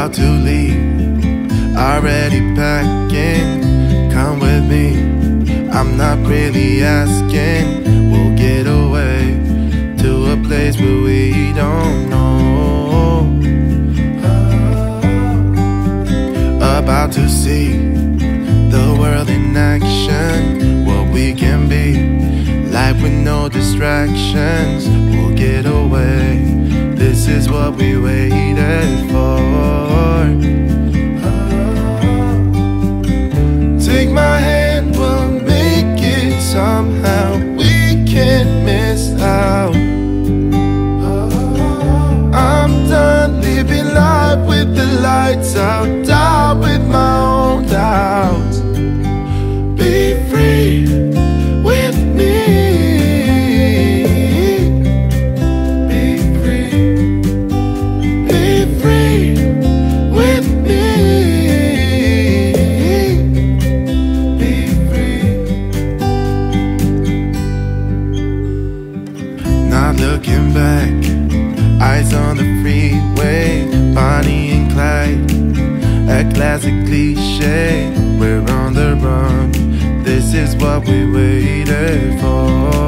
about to leave, already packing. Come with me, I'm not really asking. We'll get away to a place where we don't know. About to see the world in action, what we can be, life with no distractions. We'll get away, this is what we waited for. Take my hand, we'll make it somehow. We can't miss out. I'm done living life with the lights out, die with my own doubts. Be free with me. Be free. Be free with me. Be free. Not looking back, eyes on the freeway, Bonnie and Clyde, a classic cliche. We're on the run, this is what we waited for.